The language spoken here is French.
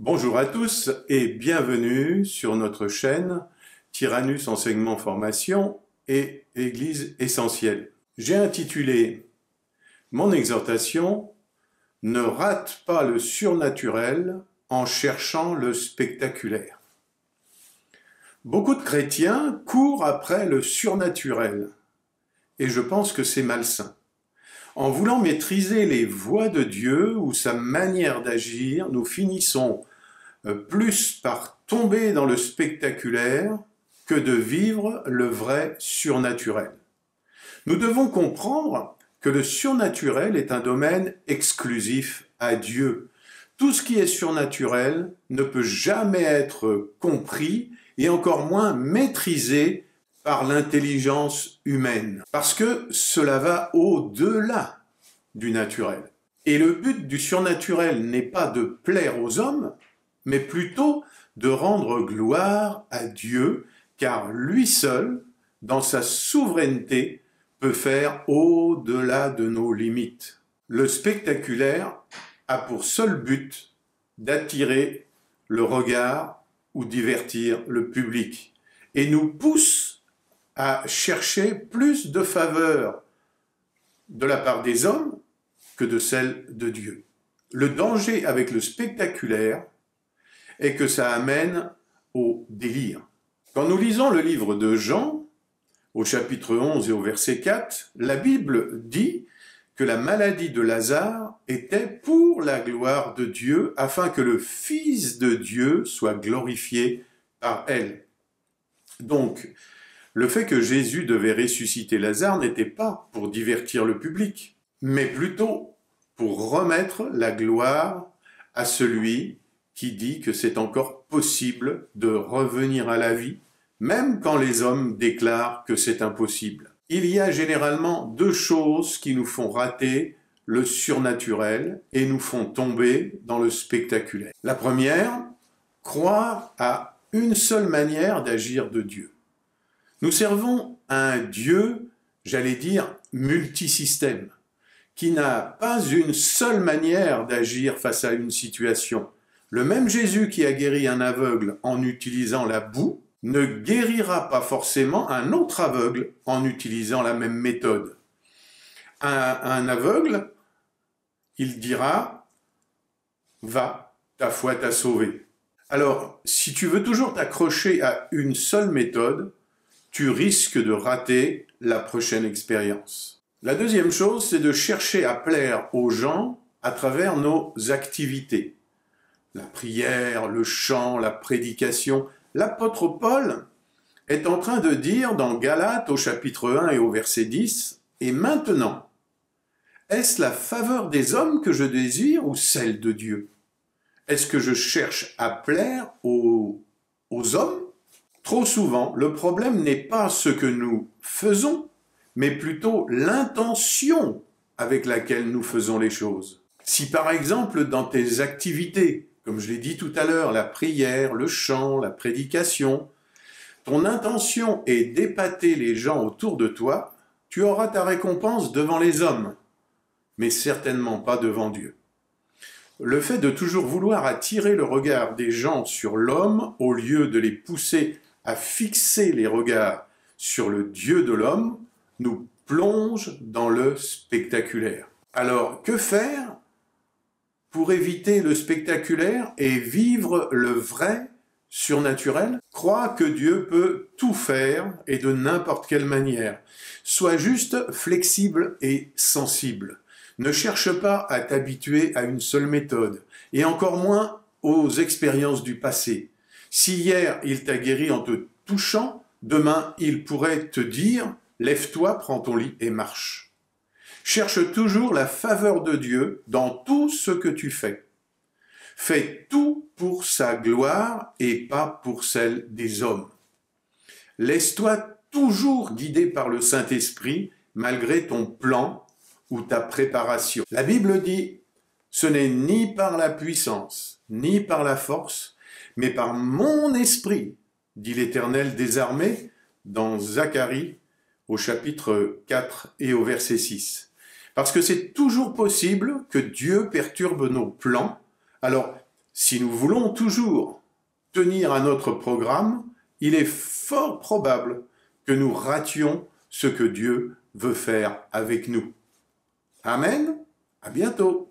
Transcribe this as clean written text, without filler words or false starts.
Bonjour à tous et bienvenue sur notre chaîne Tyrannus Enseignement Formation et Église Essentielle. J'ai intitulé mon exhortation « Ne rate pas le surnaturel en cherchant le spectaculaire ». Beaucoup de chrétiens courent après le surnaturel et je pense que c'est malsain. En voulant maîtriser les voies de Dieu ou sa manière d'agir, nous finissons plus par tomber dans le spectaculaire que de vivre le vrai surnaturel. Nous devons comprendre que le surnaturel est un domaine exclusif à Dieu. Tout ce qui est surnaturel ne peut jamais être compris et encore moins maîtrisé par l'intelligence humaine, parce que cela va au-delà du naturel. Et le but du surnaturel n'est pas de plaire aux hommes, mais plutôt de rendre gloire à Dieu, car lui seul, dans sa souveraineté, peut faire au-delà de nos limites. Le spectaculaire a pour seul but d'attirer le regard ou divertir le public, et nous pousse à chercher plus de faveur de la part des hommes que de celle de Dieu. Le danger avec le spectaculaire est que ça amène au délire. Quand nous lisons le livre de Jean, au chapitre 11 et au verset 4, la Bible dit que la maladie de Lazare était pour la gloire de Dieu, afin que le Fils de Dieu soit glorifié par elle. Donc, le fait que Jésus devait ressusciter Lazare n'était pas pour divertir le public, mais plutôt pour remettre la gloire à celui qui dit que c'est encore possible de revenir à la vie, même quand les hommes déclarent que c'est impossible. Il y a généralement deux choses qui nous font rater le surnaturel et nous font tomber dans le spectaculaire. La première, croire à une seule manière d'agir de Dieu. Nous servons un Dieu, j'allais dire, multisystème, qui n'a pas une seule manière d'agir face à une situation. Le même Jésus qui a guéri un aveugle en utilisant la boue ne guérira pas forcément un autre aveugle en utilisant la même méthode. Un aveugle, il dira « Va, ta foi t'a sauvé ». Alors, si tu veux toujours t'accrocher à une seule méthode, tu risques de rater la prochaine expérience. La deuxième chose, c'est de chercher à plaire aux gens à travers nos activités. La prière, le chant, la prédication. L'apôtre Paul est en train de dire dans Galates au chapitre 1 et au verset 10, « Et maintenant, est-ce la faveur des hommes que je désire ou celle de Dieu? Est-ce que je cherche à plaire aux hommes? » Trop souvent, le problème n'est pas ce que nous faisons, mais plutôt l'intention avec laquelle nous faisons les choses. Si par exemple, dans tes activités, comme je l'ai dit tout à l'heure, la prière, le chant, la prédication, ton intention est d'épater les gens autour de toi, tu auras ta récompense devant les hommes, mais certainement pas devant Dieu. Le fait de toujours vouloir attirer le regard des gens sur l'homme, au lieu de les pousser à fixer les regards sur le Dieu de l'homme, nous plonge dans le spectaculaire. Alors, que faire pour éviter le spectaculaire et vivre le vrai surnaturel? Crois que Dieu peut tout faire et de n'importe quelle manière. Sois juste flexible et sensible. Ne cherche pas à t'habituer à une seule méthode, et encore moins aux expériences du passé. Si hier il t'a guéri en te touchant, demain il pourrait te dire « Lève-toi, prends ton lit et marche ». Cherche toujours la faveur de Dieu dans tout ce que tu fais. Fais tout pour sa gloire et pas pour celle des hommes. Laisse-toi toujours guider par le Saint-Esprit malgré ton plan ou ta préparation. La Bible dit « Ce n'est ni par la puissance, ni par la force, mais par mon esprit, dit l'Éternel des armées, dans Zacharie, au chapitre 4 et au verset 6. Parce que c'est toujours possible que Dieu perturbe nos plans. Alors, Si nous voulons toujours tenir à notre programme, il est fort probable que nous rations ce que Dieu veut faire avec nous. Amen. À bientôt.